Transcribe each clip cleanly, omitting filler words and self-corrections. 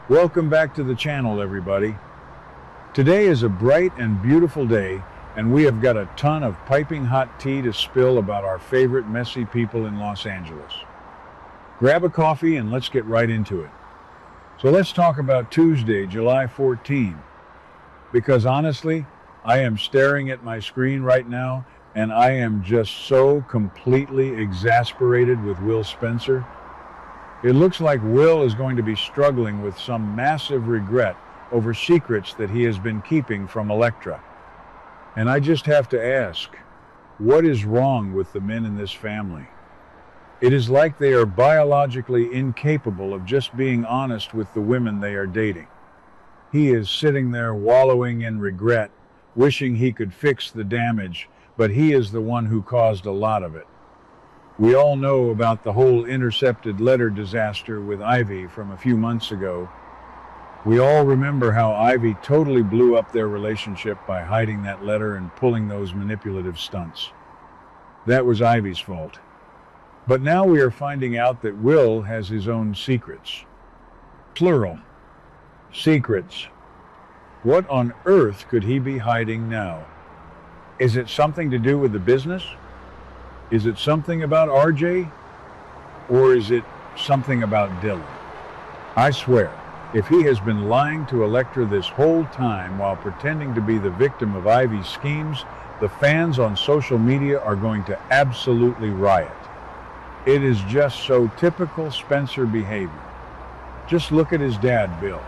Welcome back to the channel, everybody. Today is a bright and beautiful day, and we have got a ton of piping hot tea to spill about our favorite messy people in Los Angeles. Grab a coffee and let's get right into it. So let's talk about Tuesday, July 14, because honestly, I am staring at my screen right now, and I am just so completely exasperated with Will Spencer. It looks like Will is going to be struggling with some massive regret over secrets that he has been keeping from Elektra. And I just have to ask, what is wrong with the men in this family? It is like they are biologically incapable of just being honest with the women they are dating. He is sitting there wallowing in regret, wishing he could fix the damage, but he is the one who caused a lot of it. We all know about the whole intercepted letter disaster with Ivy from a few months ago. We all remember how Ivy totally blew up their relationship by hiding that letter and pulling those manipulative stunts. That was Ivy's fault. But now we are finding out that Will has his own secrets. Plural. Secrets. What on earth could he be hiding now? Is it something to do with the business? Is it something about RJ? Or is it something about Dylan? I swear, if he has been lying to Elektra this whole time while pretending to be the victim of Ivy's schemes, the fans on social media are going to absolutely riot. It is just so typical Spencer behavior. Just look at his dad, Bill.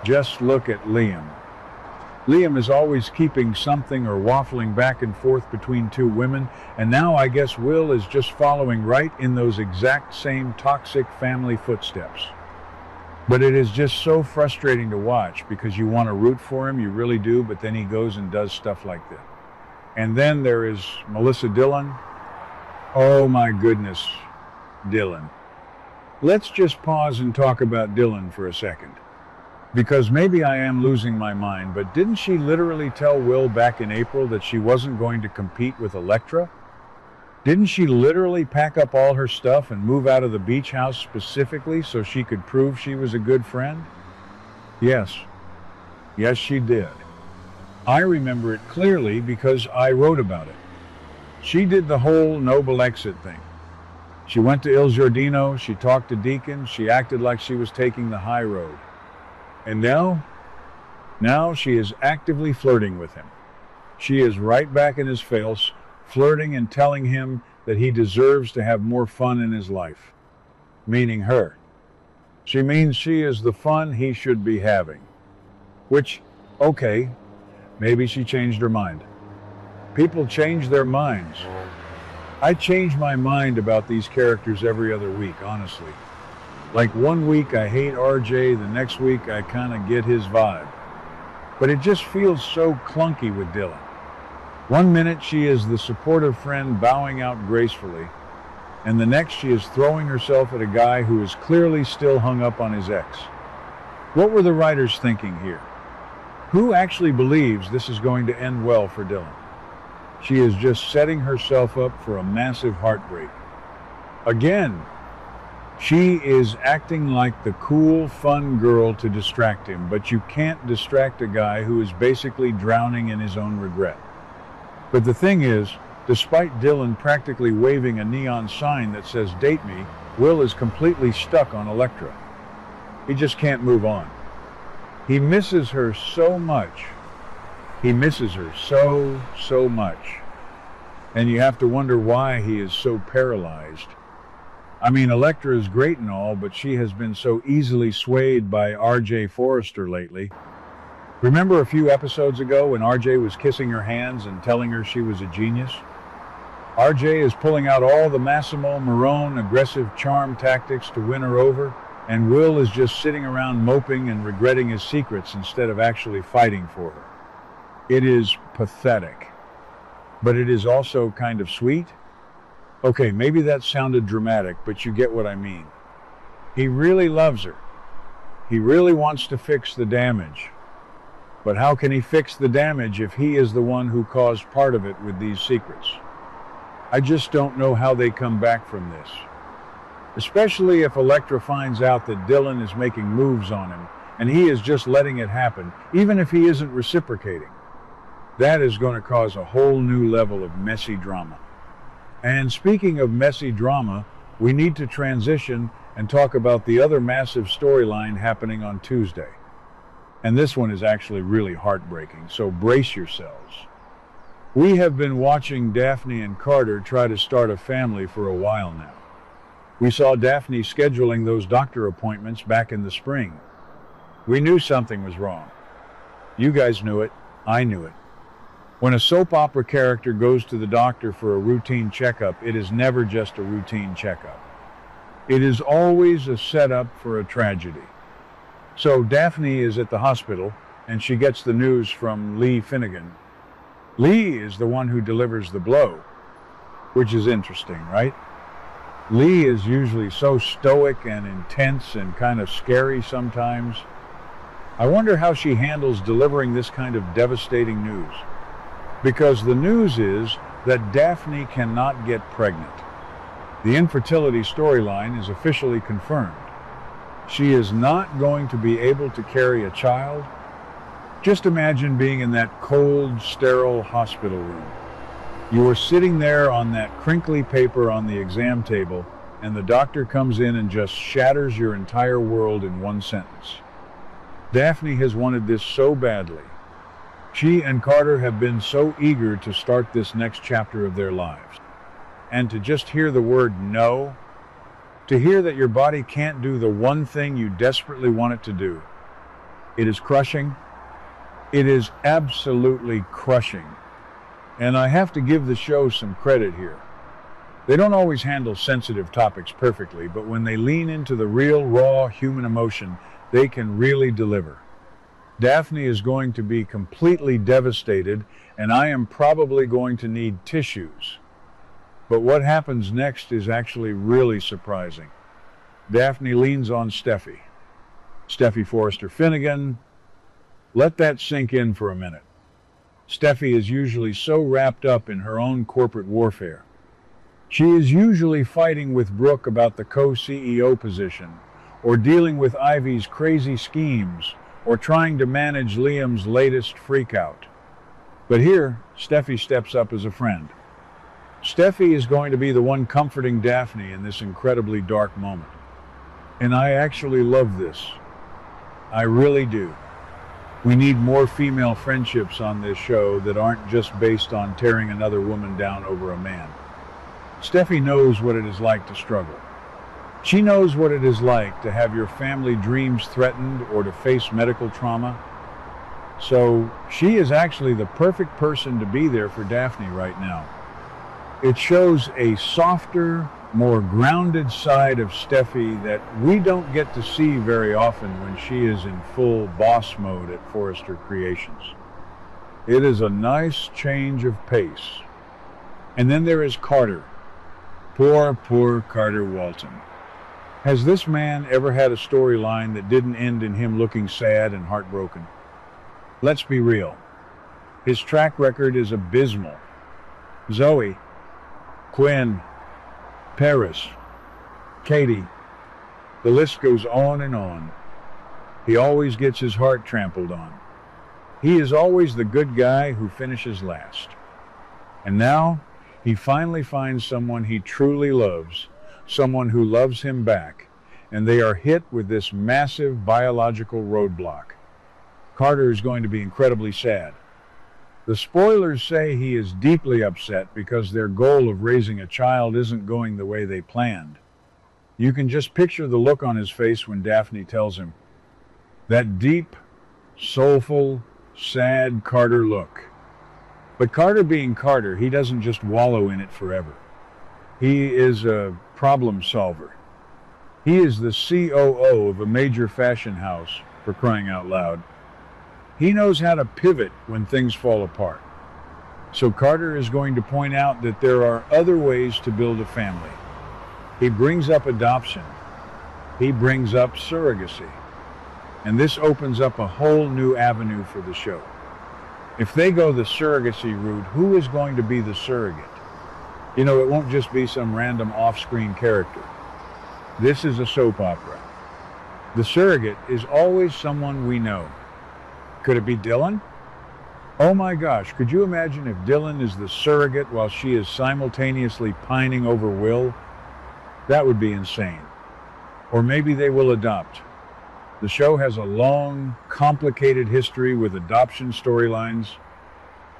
Just look at Liam. Liam is always keeping something or waffling back and forth between two women, and now I guess Will is just following right in those exact same toxic family footsteps. But it is just so frustrating to watch because you want to root for him, you really do, but then he goes and does stuff like that. And then there is Melissa Dillon. Oh my goodness, Dylan. Let's just pause and talk about Dylan for a second. Because maybe I am losing my mind, but didn't she literally tell Will back in April that she wasn't going to compete with Elektra? Didn't she literally pack up all her stuff and move out of the beach house specifically so she could prove she was a good friend? Yes. Yes, she did. I remember it clearly because I wrote about it. She did the whole noble exit thing. She went to Il Giardino, she talked to Deacon, she acted like she was taking the high road. And now she is actively flirting with him. She is right back in his face, flirting and telling him that he deserves to have more fun in his life. Meaning her. She means she is the fun he should be having. Which, okay, maybe she changed her mind. People change their minds. I change my mind about these characters every other week, honestly. Like one week I hate RJ, the next week I kind of get his vibe. But it just feels so clunky with Dylan. One minute she is the supportive friend bowing out gracefully, and the next she is throwing herself at a guy who is clearly still hung up on his ex. What were the writers thinking here? Who actually believes this is going to end well for Dylan? She is just setting herself up for a massive heartbreak. Again, she is acting like the cool, fun girl to distract him, but you can't distract a guy who is basically drowning in his own regret. But the thing is, despite Dylan practically waving a neon sign that says "Date me," Will is completely stuck on Elektra. He just can't move on. He misses her so much. He misses her so much. And you have to wonder why he is so paralyzed. I mean, Elektra is great and all, but she has been so easily swayed by RJ Forrester lately. Remember a few episodes ago when RJ was kissing her hands and telling her she was a genius? RJ is pulling out all the Massimo Marone aggressive charm tactics to win her over, and Will is just sitting around moping and regretting his secrets instead of actually fighting for her. It is pathetic. But it is also kind of sweet. Okay, maybe that sounded dramatic, but you get what I mean. He really loves her. He really wants to fix the damage. But how can he fix the damage if he is the one who caused part of it with these secrets? I just don't know how they come back from this. especially if Electra finds out that Dylan is making moves on him and he is just letting it happen, even if he isn't reciprocating. That is going to cause a whole new level of messy drama. And speaking of messy drama, we need to transition and talk about the other massive storyline happening on Tuesday. And this one is actually really heartbreaking, so brace yourselves. We have been watching Daphne and Carter try to start a family for a while now. We saw Daphne scheduling those doctor appointments back in the spring. We knew something was wrong. You guys knew it. I knew it. When a soap opera character goes to the doctor for a routine checkup, it is never just a routine checkup. It is always a setup for a tragedy. So Daphne is at the hospital, and she gets the news from Lee Finnegan. Lee is the one who delivers the blow, which is interesting, right? Lee is usually so stoic and intense and kind of scary sometimes. I wonder how she handles delivering this kind of devastating news. Because the news is that Daphne cannot get pregnant. The infertility storyline is officially confirmed. She is not going to be able to carry a child. Just imagine being in that cold, sterile hospital room. You are sitting there on that crinkly paper on the exam table, and the doctor comes in and just shatters your entire world in one sentence. Daphne has wanted this so badly. She and Carter have been so eager to start this next chapter of their lives. And to just hear the word no, to hear that your body can't do the one thing you desperately want it to do, it is crushing. It is absolutely crushing. And I have to give the show some credit here. They don't always handle sensitive topics perfectly, but when they lean into the real, raw human emotion, they can really deliver. Daphne is going to be completely devastated, and I am probably going to need tissues. But what happens next is actually really surprising. Daphne leans on Steffi. Steffi Forrester Finnegan. Let that sink in for a minute. Steffi is usually so wrapped up in her own corporate warfare. She is usually fighting with Brooke about the co-CEO position, or dealing with Ivy's crazy schemes, or trying to manage Liam's latest freakout. But here, Steffi steps up as a friend. Steffi is going to be the one comforting Daphne in this incredibly dark moment. And I actually love this. I really do. We need more female friendships on this show that aren't just based on tearing another woman down over a man. Steffi knows what it is like to struggle. She knows what it is like to have your family dreams threatened or to face medical trauma. So she is actually the perfect person to be there for Daphne right now. It shows a softer, more grounded side of Steffi that we don't get to see very often when she is in full boss mode at Forrester Creations. It is a nice change of pace. And then there is Carter. Poor Carter Walton. Has this man ever had a storyline that didn't end in him looking sad and heartbroken? Let's be real. His track record is abysmal. Zoe, Quinn, Paris, Katie, the list goes on and on. He always gets his heart trampled on. He is always the good guy who finishes last. And now, he finally finds someone he truly loves, someone who loves him back, and they are hit with this massive biological roadblock. Carter is going to be incredibly sad. The spoilers say he is deeply upset because their goal of raising a child isn't going the way they planned. You can just picture the look on his face when Daphne tells him. That deep, soulful, sad Carter look. But Carter being Carter, he doesn't just wallow in it forever. He is a problem solver. He is the COO of a major fashion house, for crying out loud. He knows how to pivot when things fall apart. So Carter is going to point out that there are other ways to build a family. He brings up adoption. He brings up surrogacy. And this opens up a whole new avenue for the show. If they go the surrogacy route, who is going to be the surrogate? You know, it won't just be some random off-screen character. This is a soap opera. The surrogate is always someone we know. Could it be Dylan? Oh my gosh, could you imagine if Dylan is the surrogate while she is simultaneously pining over Will? That would be insane. Or maybe they will adopt. The show has a long, complicated history with adoption storylines.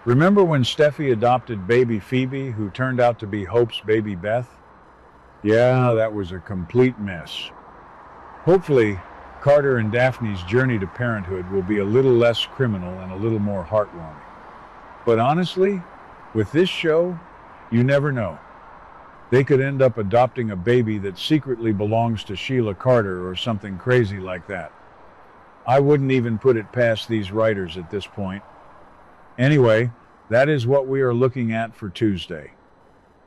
Remember when Steffi adopted baby Phoebe, who turned out to be Hope's baby Beth? Yeah, that was a complete mess. Hopefully, Carter and Daphne's journey to parenthood will be a little less criminal and a little more heartwarming. But honestly, with this show, you never know. They could end up adopting a baby that secretly belongs to Sheila Carter or something crazy like that. I wouldn't even put it past these writers at this point. Anyway, that is what we are looking at for Tuesday.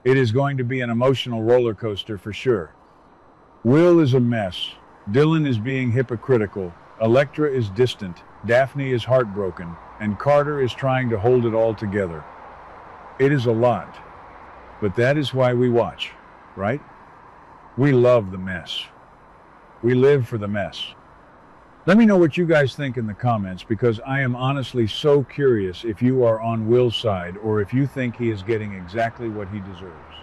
It is going to be an emotional roller coaster for sure. Will is a mess. Dylan is being hypocritical. Electra is distant. Daphne is heartbroken. And Carter is trying to hold it all together. It is a lot. But that is why we watch, right? We love the mess. We live for the mess. Let me know what you guys think in the comments, because I am honestly so curious if you are on Will's side or if you think he is getting exactly what he deserves.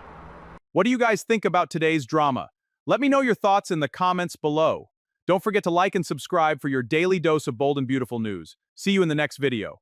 What do you guys think about today's drama? Let me know your thoughts in the comments below. Don't forget to like and subscribe for your daily dose of bold and beautiful news. See you in the next video.